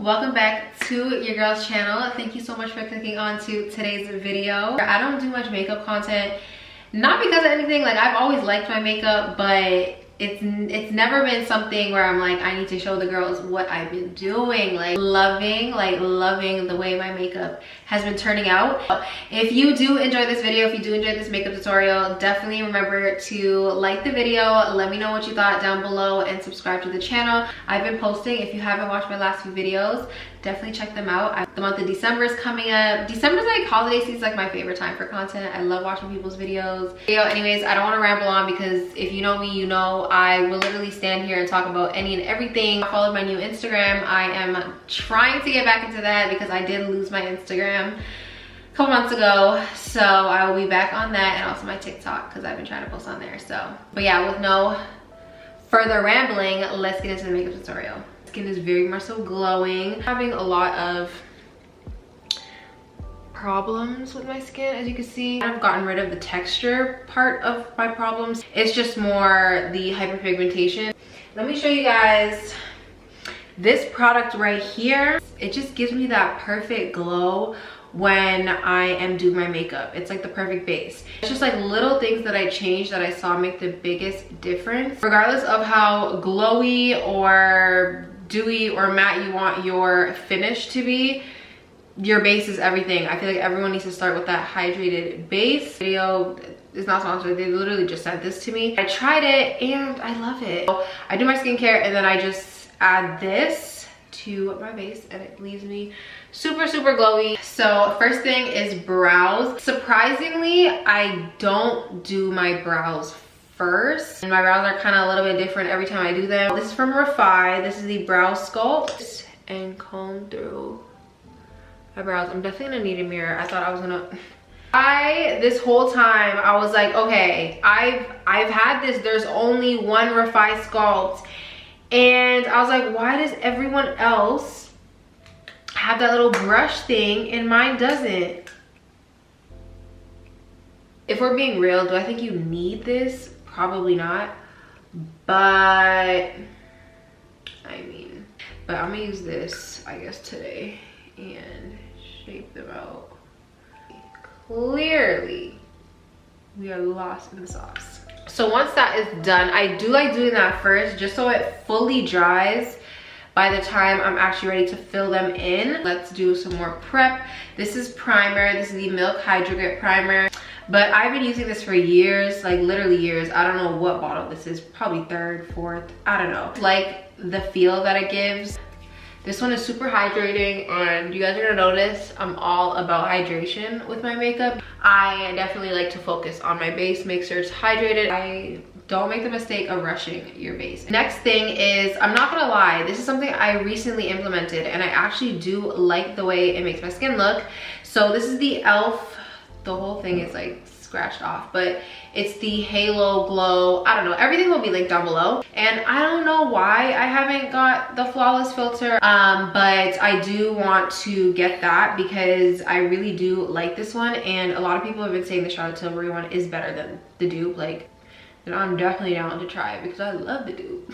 Welcome back to your girl's channel. Thank you so much for clicking on to today's video. I don't do much makeup content, not because of anything, like I've always liked my makeup, but it's never been something where I'm like, I need to show the girls what I've been doing. Like loving the way my makeup has been turning out. If you do enjoy this video, if you do enjoy this makeup tutorial, definitely remember to like the video, let me know what you thought down below, and subscribe to the channel. I've been posting, if you haven't watched my last few videos, definitely check them out. The month of December is coming up. December's like holiday season, like my favorite time for content. I love watching people's videos. Anyways, I don't want to ramble on because if you know me, you know I will literally stand here and talk about any and everything. I followed my new Instagram. I am trying to get back into that because I did lose my Instagram a couple months ago, so I will be back on that, and also my TikTok because I've been trying to post on there. So, but yeah, with no further rambling, let's get into the makeup tutorial. Skin is very much so glowing. I'm having a lot of problems with my skin, as you can see. I've gotten rid of the texture part of my problems. It's just more the hyperpigmentation. Let me show you guys this product right here. It just gives me that perfect glow when I am doing my makeup. It's like the perfect base. It's just like little things that I changed that I saw make the biggest difference. Regardless of how glowy or dewy or matte you want your finish to be, your base is everything. I feel like everyone needs to start with that hydrated base. Video is not sponsored. They literally just sent this to me. I tried it and I love it. So I do my skincare and then I just add this to my base and it leaves me super glowy. So first thing is brows. Surprisingly, I don't do my brows first. And my brows are kind of a little bit different every time I do them. This is from Refi. This is the brow sculpt, and comb through my brows. I'm definitely gonna need a mirror. I thought I was gonna, this whole time I was like, okay, I've had this, there's only one Refi sculpt, and I was like, why does everyone else have that little brush thing and mine doesn't? If we're being real, do I think you need this? Probably not, but I mean, but I'm gonna use this, I guess, today and shape them out. Clearly, we are lost in the sauce. So once that is done, I do like doing that first just so it fully dries by the time I'm actually ready to fill them in. Let's do some more prep. This is primer. This is the Milk Hydro Grip Primer. But I've been using this for years, like literally years. I don't know what bottle this is, probably third, fourth, I don't know. Like the feel that it gives. This one is super hydrating, and you guys are gonna notice I'm all about hydration with my makeup. I definitely like to focus on my base, make sure it's hydrated. I don't make the mistake of rushing your base. Next thing is, I'm not gonna lie, this is something I recently implemented and I actually do like the way it makes my skin look. So this is the e.l.f. The whole thing is like scratched off, but it's the Halo Glow. I don't know, everything will be linked down below. And I don't know why I haven't got the Flawless filter, but I do want to get that because I really do like this one. And a lot of people have been saying the Charlotte Tilbury one is better than the dupe. Like, and I'm definitely down to try it because I love the dupe.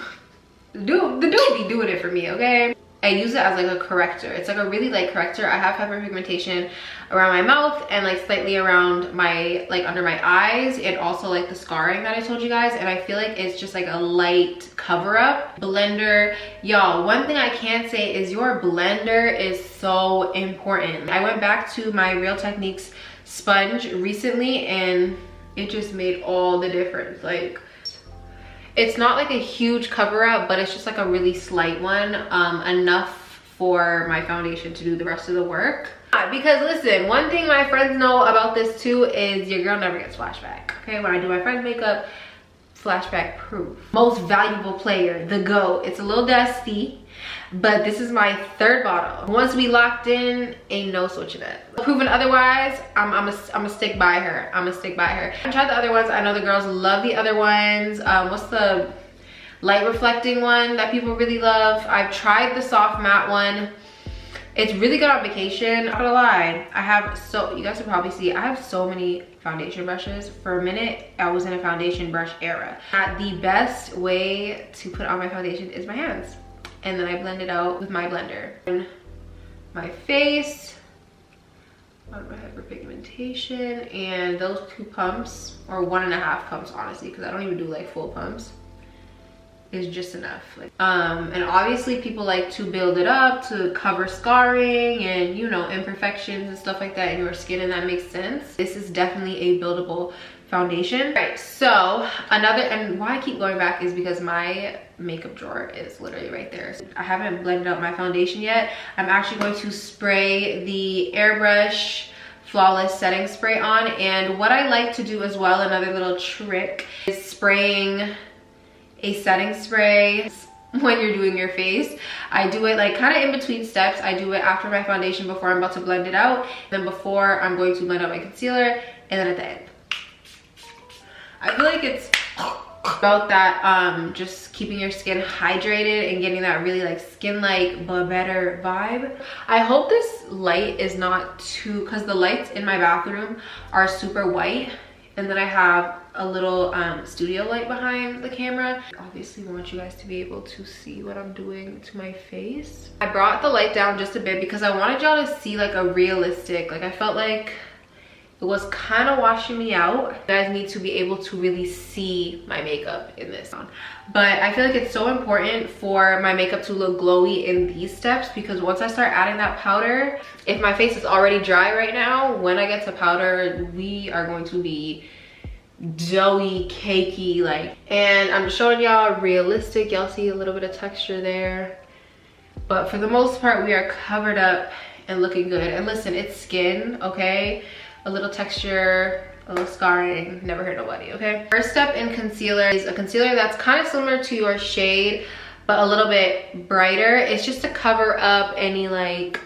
The dupe be doing it for me, okay? I use it as like a corrector. It's like a really light corrector. I have hyperpigmentation around my mouth and like slightly around my, like under my eyes, and also like the scarring that I told you guys, and I feel like it's just like a light cover up. Blender, y'all, one thing I can say is your blender is so important. I went back to my Real Techniques sponge recently and it just made all the difference. Like, it's not like a huge cover up, but it's just like a really slight one, enough for my foundation to do the rest of the work. Because listen, one thing my friends know about this too is your girl never gets flashback. Okay, when I do my friend's makeup, flashback proof. Most valuable player, the GOAT. It's a little dusty, but this is my third bottle. Once we locked in, ain't no switching it. Proven otherwise, I'm a stick by her. I'm a stick by her. I tried the other ones. I know the girls love the other ones. What's the light reflecting one that people really love? I've tried the soft matte one. It's really good on vacation. Not gonna lie, you guys can probably see, I have so many foundation brushes. For a minute, I was in a foundation brush era. The best way to put on my foundation is my hands. And then I blend it out with my blender. And my face, on my hyperpigmentation, and those 2 pumps, or 1.5 pumps honestly, because I don't even do like full pumps, is just enough. Like, and obviously people like to build it up to cover scarring and, you know, imperfections and stuff like that in your skin, and that makes sense. This is definitely a buildable foundation. Right, so another, and why I keep going back is because my makeup drawer is literally right there. So I haven't blended out my foundation yet. I'm actually going to spray the Airbrush Flawless Setting Spray on, and what I like to do as well, another little trick, is spraying a setting spray when you're doing your face. I do it like kind of in between steps. I do it after my foundation before I'm about to blend it out, then before I'm going to blend out my concealer, and then at the end. I feel like it's about that, just keeping your skin hydrated and getting that really like skin-like but better vibe. I hope this light is not too, because the lights in my bathroom are super white, and then I have a little studio light behind the camera. Obviously want you guys to be able to see what I'm doing to my face. I brought the light down just a bit because I wanted y'all to see like a realistic, like I felt like it was kind of washing me out. You guys need to be able to really see my makeup in this. But I feel like it's so important for my makeup to look glowy in these steps, because once I start adding that powder, if my face is already dry right now, when I get to powder, we are going to be doughy, cakey, like. And I'm just showing y'all realistic. Y'all see a little bit of texture there. But for the most part, we are covered up and looking good. And listen, it's skin, okay? A little texture, a little scarring, never hurt nobody, okay? First step in concealer is a concealer that's kind of similar to your shade, but a little bit brighter. It's just to cover up any like,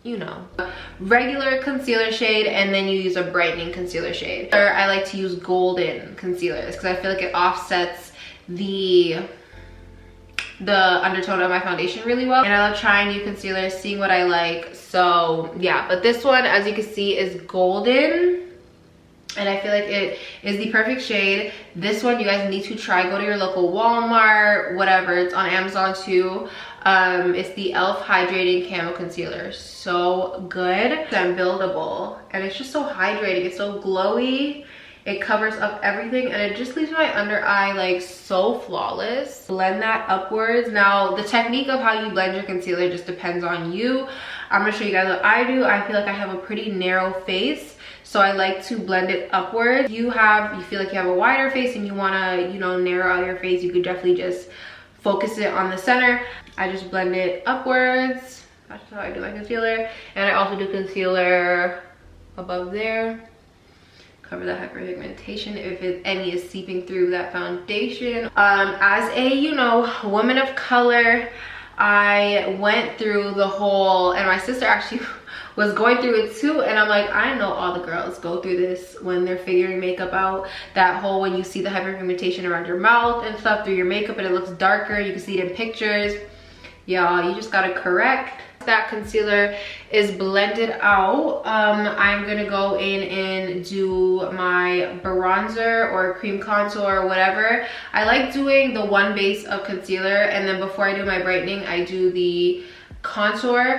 you know, regular concealer shade, and then you use a brightening concealer shade. Or I like to use golden concealers because I feel like it offsets the undertone of my foundation really well. And I love trying new concealers, seeing what I like. So yeah, but this one, as you can see, is golden, and I feel like it is the perfect shade. This one you guys need to try. Go to your local Walmart, whatever. It's on Amazon too. It's the e.l.f. Hydrating Camo Concealer. So good and buildable, and it's just so hydrating. It's so glowy. It covers up everything, and it just leaves my under eye like so flawless. Blend that upwards. Now, the technique of how you blend your concealer just depends on you. I'm gonna show you guys what I do. I feel like I have a pretty narrow face, so I like to blend it upwards. You feel like you have a wider face and you wanna, you know, narrow out your face, you could definitely just focus it on the center. I just blend it upwards. That's how I do my concealer. And I also do concealer above there. Cover that hyperpigmentation if any is seeping through that foundation. As a, you know, woman of color, I went through the whole, and my sister actually was going through it too, and I'm like, I know all the girls go through this when they're figuring makeup out. That whole, when you see the hyperpigmentation around your mouth and stuff through your makeup and it looks darker, you can see it in pictures. Y'all, you just gotta correct. That concealer is blended out, I'm gonna go in and do my bronzer or cream contour or whatever. I like doing the one base of concealer, and then before I do my brightening, I do the contour.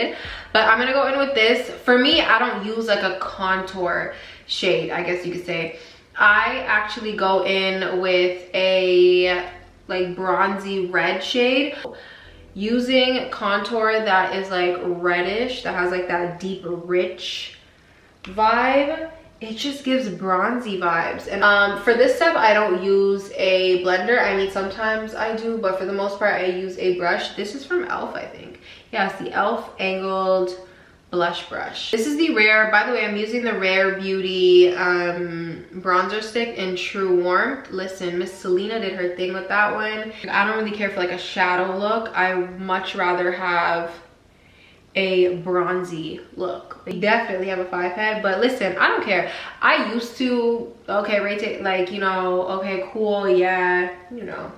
But I'm gonna go in with this. For me, I don't use like a contour shade, I guess you could say. I actually go in with a like bronzy red shade. Using contour that is like reddish, that has like that deep rich vibe, it just gives bronzy vibes. And for this step, I don't use a blender. I mean, sometimes I do, but for the most part I use a brush. This is from e.l.f. I think. Yeah, it's the e.l.f. angled blush brush. This is the Rare, by the way, I'm using the Rare Beauty bronzer stick in True Warmth. Listen, Miss Selena did her thing with that one. I don't really care for like a shadow look. I much rather have a bronzy look. They definitely have a 5 head, but listen, I don't care. I used to, okay, rate like, you know, okay, cool, yeah, you know.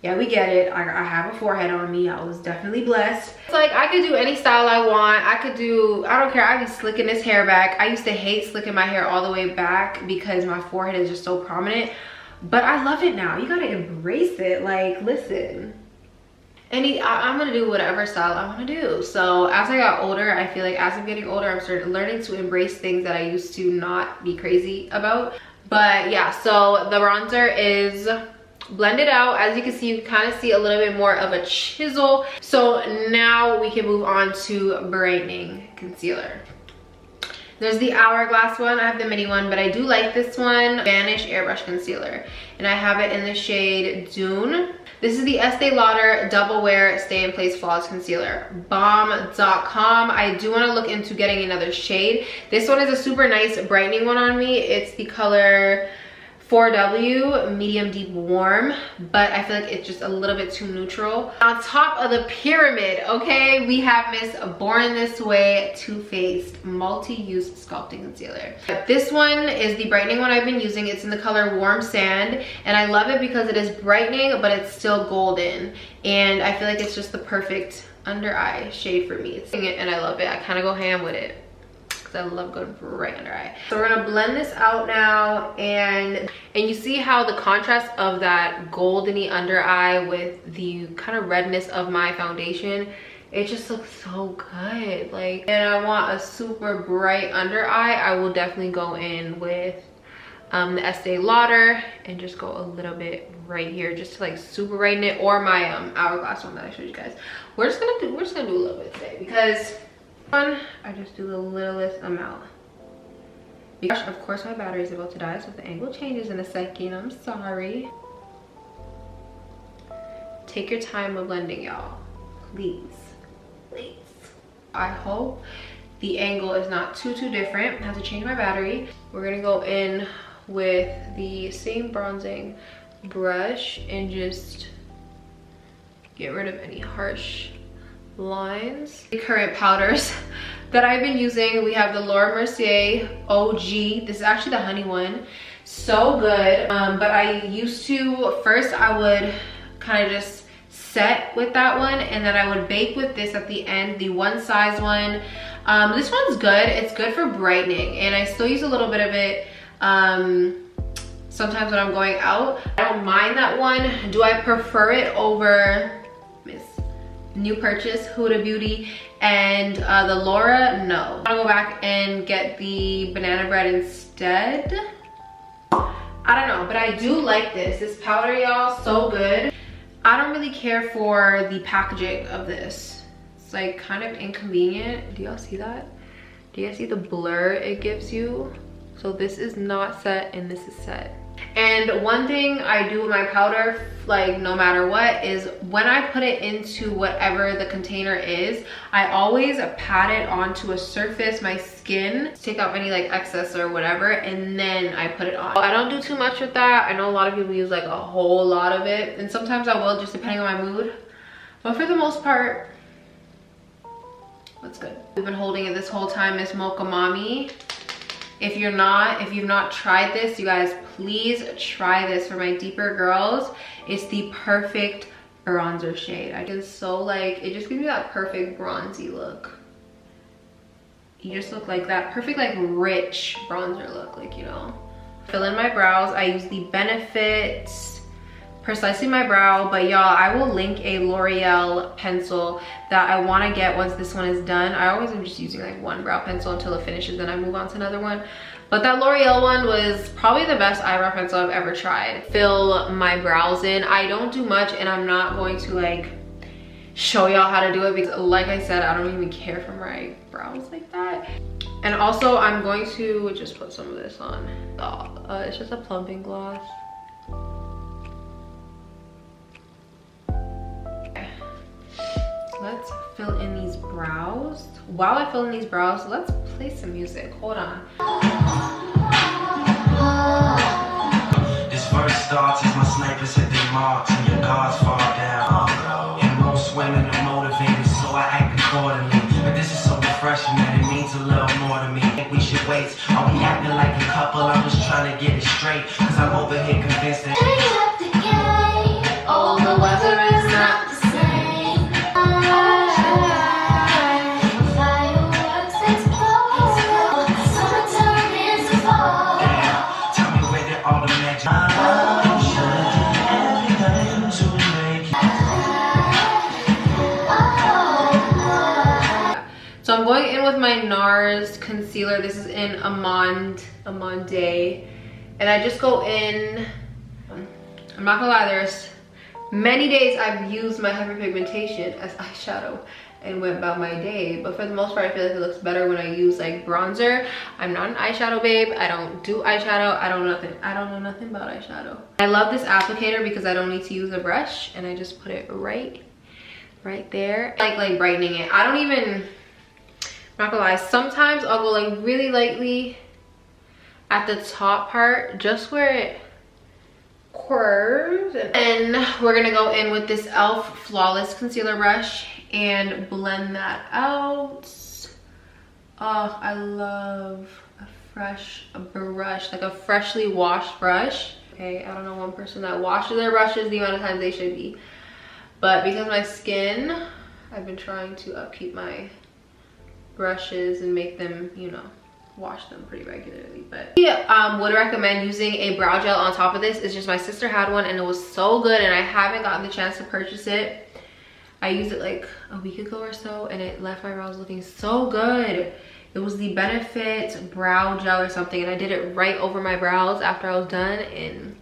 Yeah, we get it. I have a forehead on me. I was definitely blessed. It's like I could do any style I want. I don't care. I be slicking this hair back. I used to hate slicking my hair all the way back because my forehead is just so prominent. But I love it now. You gotta embrace it. Like, listen. I'm gonna do whatever style I want to do. So as I got older, I feel like as I'm getting older, I'm starting learning to embrace things that I used to not be crazy about. But yeah, so the bronzer is blended out. As you can see, you can kind of see a little bit more of a chisel. So now we can move on to brightening concealer. There's the Hourglass one. I have the mini one, but I do like this one, Vanish Airbrush Concealer. And I have it in the shade Dune. This is the Estee Lauder Double Wear Stay in Place Flawless Concealer. Bomb.com. I do want to look into getting another shade. This one is a super nice brightening one on me. It's the color 4W Medium Deep Warm, but I feel like it's just a little bit too neutral. On top of the pyramid, okay, we have Miss Born This Way Too Faced Multi-Use Sculpting Concealer. This one is the brightening one I've been using. It's in the color Warm Sand, and I love it because it is brightening, but it's still golden, and I feel like it's just the perfect under eye shade for me. And I love it. I kind of go ham with it. I love going right under eye. So we're gonna blend this out now, and you see how the contrast of that goldeny under eye with the kind of redness of my foundation, it just looks so good. Like, and I want a super bright under eye, I will definitely go in with the Estee Lauder and just go a little bit right here just to like super brighten it, or my Hourglass one that I showed you guys. We're just gonna do a little bit today because I just do the littlest amount. Because of course my battery is about to die, so if the angle changes in a second, I'm sorry. Take your time with blending, y'all. Please. Please. I hope the angle is not too different. I have to change my battery. We're gonna go in with the same bronzing brush and just get rid of any harsh lines. The current powders that I've been using, we have the Laura Mercier OG. This is actually the honey one. So good. But I used to, first I would kind of just set with that one, and then I would bake with this at the end, the One Size one. This one's good. It's good for brightening, and I still use a little bit of it sometimes when I'm going out. I don't mind that one. Do I prefer it over Miss New Purchase Huda Beauty and the Laura? No. I'm gonna go back and get the banana bread instead. I don't know, but I do like this powder, y'all. So good. I don't really care for the packaging of this. It's like kind of inconvenient. Do y'all see that? Do you guys see the blur it gives you? So this is not set and this is set. And one thing I do with my powder, like no matter what, is when I put it into whatever the container is, I always pat it onto a surface, my skin, to take out any like excess or whatever, and then I put it on. I don't do too much with that. I know a lot of people use like a whole lot of it, and sometimes I will, just depending on my mood. But for the most part, that's good. We've been holding it this whole time, Miss Mocha Mommy. If you've not tried this, you guys, please try this for my deeper girls. It's the perfect bronzer shade. I can so like, it just gives me that perfect bronzy look. You just look like that perfect like rich bronzer look, like, you know. Fill in my brows. I use the Benefit Precisely My Brow, but y'all, I will link a L'Oreal pencil that I want to get once this one is done. I always am just using like one brow pencil until it finishes, then I move on to another one. But that L'Oreal one was probably the best eyebrow pencil I've ever tried. Fill my brows in. I don't do much, and I'm not going to like show y'all how to do it because like I said, I don't even care for my brows like that. And also I'm going to just put some of this on. It's just a plumping gloss. Let's fill in these brows. While I fill in these brows, let's play some music. Hold on. This verse starts as my snipers hit their marks and your guards fall down. And most women are motivated, so I act accordingly. But this is so refreshing that it means a little more to me. I think we should wait. Are we acting like a couple? I'm just trying to get it straight, cause I'm over here convinced that oh, the weather is not the same. going in with my NARS concealer. This is in Amande. And I just go in, I'm not gonna lie, there's many days I've used my hyperpigmentation as eyeshadow and went about my day, but for the most part I feel like it looks better when I use like bronzer. I'm not an eyeshadow babe. I don't do eyeshadow. I don't know nothing about eyeshadow. I love this applicator because I don't need to use a brush, and I just put it right there, like brightening it. I don't even, I'm not gonna lie, sometimes I'll go like really lightly at the top part, just where it curves. And we're gonna go in with this e.l.f. Flawless Concealer Brush and blend that out. Oh, I love a fresh brush, like a freshly washed brush. Okay, I don't know one person that washes their brushes the amount of times they should be, but because of my skin, I've been trying to upkeep my brushes and make them, you know, wash them pretty regularly. But would recommend using a brow gel on top of this. It's just my sister had one and it was so good, and I haven't gotten the chance to purchase it. I used it like a week ago or so, and it left my brows looking so good. It was the Benefit brow gel or something, and I did it right over my brows after I was done, and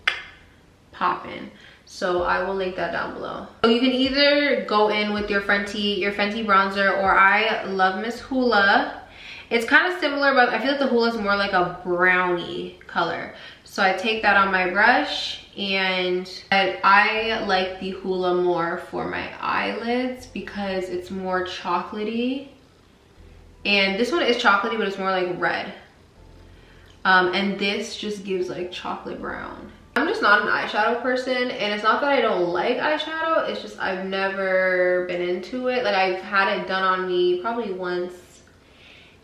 popping. So I will link that down below. So you can either go in with your Fenty bronzer, or I love Miss Hoola. It's kind of similar, but I feel like the Hoola is more like a brownie color. So I take that on my brush, and I like the Hoola more for my eyelids because it's more chocolatey. And this one is chocolatey, but it's more like red. And this just gives like chocolate brown. I'm just not an eyeshadow person, and it's not that I don't like eyeshadow, it's just I've never been into it. Like, I've had it done on me probably once,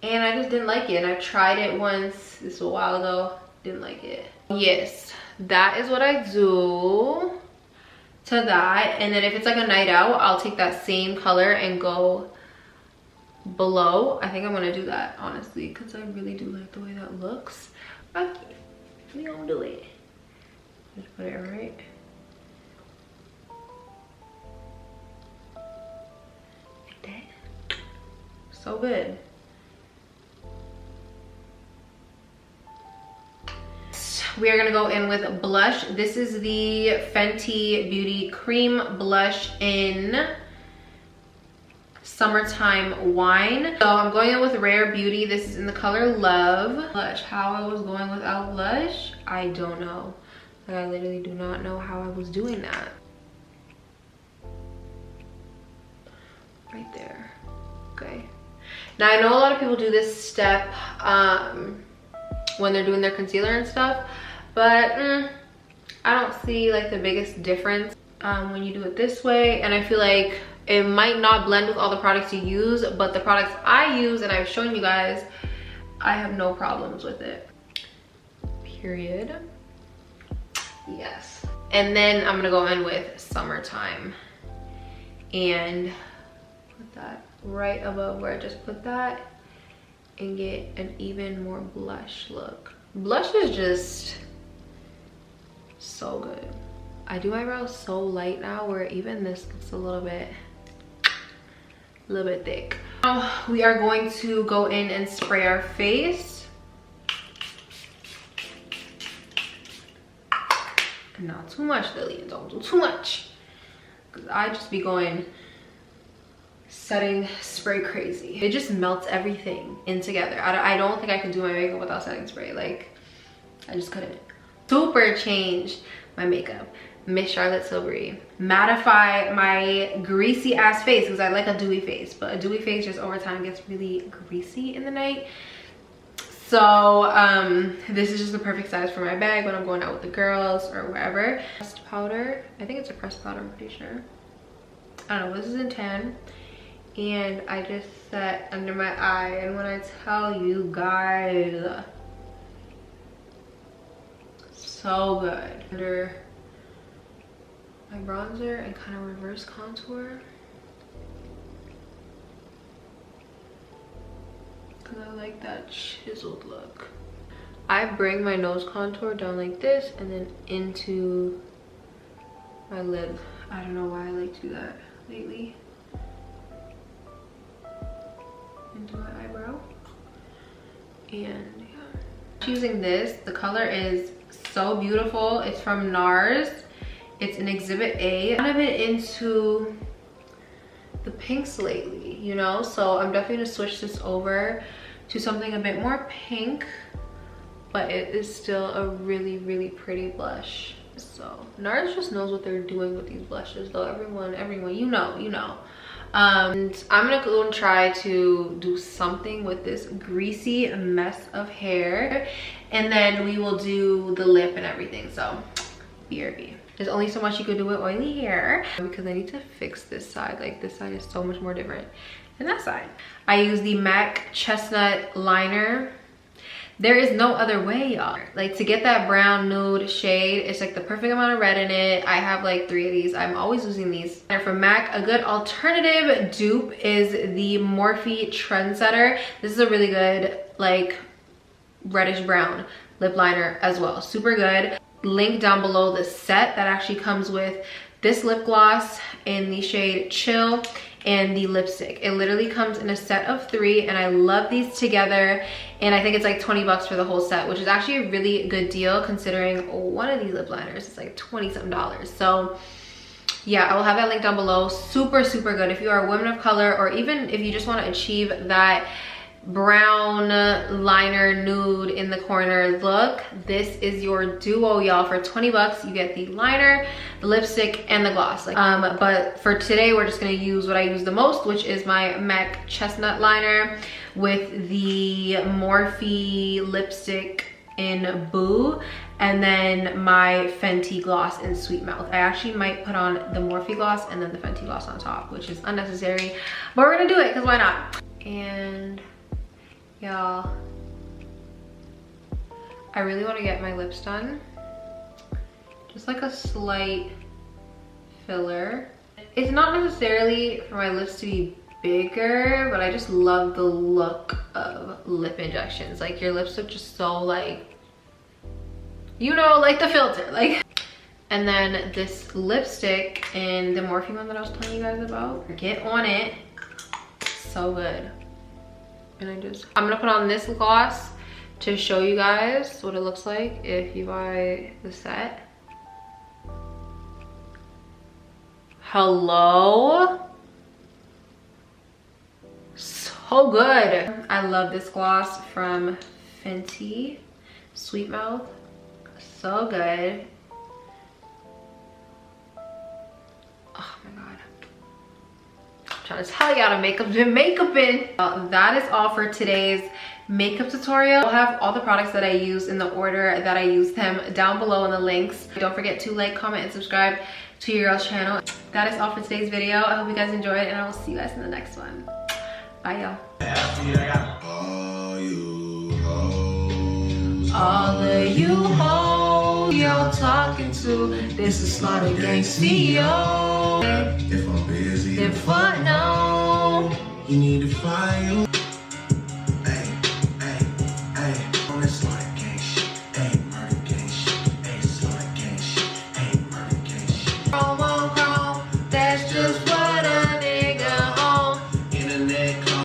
and I just didn't like it. And I've tried it once, this was a while ago, didn't like it. Yes, that is what I do to that. And then if it's like a night out, I'll take that same color and go below. I think I'm gonna do that, honestly, because I really do like the way that looks. Okay, we gonna do it. Just put it right. Like that. So good. We are gonna go in with blush. This is the Fenty Beauty Cream Blush in Summertime Wine. So I'm going in with Rare Beauty. This is in the color Love. Blush. How I was going without blush, I don't know. Like, I literally do not know how I was doing that. Right there. Okay. Now I know a lot of people do this step when they're doing their concealer and stuff, but I don't see like the biggest difference when you do it this way. And I feel like it might not blend with all the products you use, but the products I use and I've shown you guys, I have no problems with it. Period. Yes. And then I'm gonna go in with Summertime and put that right above where I just put that and get an even more blush look. Blush is just so good. I do my brows so light now where even this looks a little bit thick. Now we are going to go in and spray our face. Not too much, Lillian, don't do too much, because I just be going setting spray crazy. It just melts everything in together. I don't think I can do my makeup without setting spray. Like, I just couldn't. Super change my makeup. Miss Charlotte Tilbury. Mattify my greasy ass face, because I like a dewy face, but a dewy face just over time gets really greasy in the night. So this is just the perfect size for my bag when I'm going out with the girls or wherever. Pressed powder. I think it's a pressed powder, I'm pretty sure. I don't know, this is in tan. And I just set under my eye, and when I tell you guys, so good. Under my bronzer and kind of reverse contour, because I like that chiseled look. I bring my nose contour down like this and then into my lid. I don't know why I like to do that lately. into my eyebrow. And yeah, I'm using this. The color is so beautiful. It's from NARS. It's an Exhibit A. I've been into the pinks lately, you know, so I'm definitely gonna switch this over to something a bit more pink, but it is still a really, really pretty blush. So NARS just knows what they're doing with these blushes, though. Everyone, you know. And I'm gonna go and try to do something with this greasy mess of hair, and then we will do the lip and everything. So BRB. There's only so much you could do with oily hair, because I need to fix this side. Like, this side is so much more different than that side. I use the MAC Chestnut liner. There is no other way, y'all. Like, to get that brown nude shade, it's like the perfect amount of red in it. I have like 3 of these. I'm always using these. And from MAC, a good alternative dupe is the Morphe Trendsetter. This is a really good, like, reddish brown lip liner as well. Super good. Link down below the set that actually comes with this lip gloss in the shade Chill and the lipstick. It literally comes in a set of 3, and I love these together. And I think it's like 20 bucks for the whole set, which is actually a really good deal considering one of these lip liners is like 20-something. So yeah, I will have that link down below. Super, super good if you are a woman of color, or even if you just want to achieve that brown liner nude in the corner look. This is your duo, y'all. For 20 bucks you get the liner, the lipstick, and the gloss. Like, but for today we're just gonna use what I use the most, which is my MAC Chestnut liner with the Morphe lipstick in Boo, and then my Fenty gloss in Sweet Mouth. I actually might put on the Morphe gloss and then the Fenty gloss on top, which is unnecessary, but we're gonna do it because why not? And y'all, I really want to get my lips done. Just like a slight filler. It's not necessarily for my lips to be bigger, but I just love the look of lip injections. Like, your lips look just so, like, you know, like the filter, like. And then this lipstick in the Morphe one that I was telling you guys about. Get on it. So good. And I'm gonna put on this gloss to show you guys what it looks like if you buy the set. Hello. So good. I love this gloss from Fenty, Sweet Mouth. So good. Oh my god. I'm trying to tell y'all to makeup in. That is all for today's makeup tutorial. I'll have all the products that I use in the order that I use them down below in the links. Don't forget to like, comment, and subscribe to your girl's channel. That is all for today's video. I hope you guys enjoyed, and I will see you guys in the next one. Bye, y'all. All of you hoes you're talking to, this is Slaughter Gang CEO. If I'm busy, if I know, you need to find you.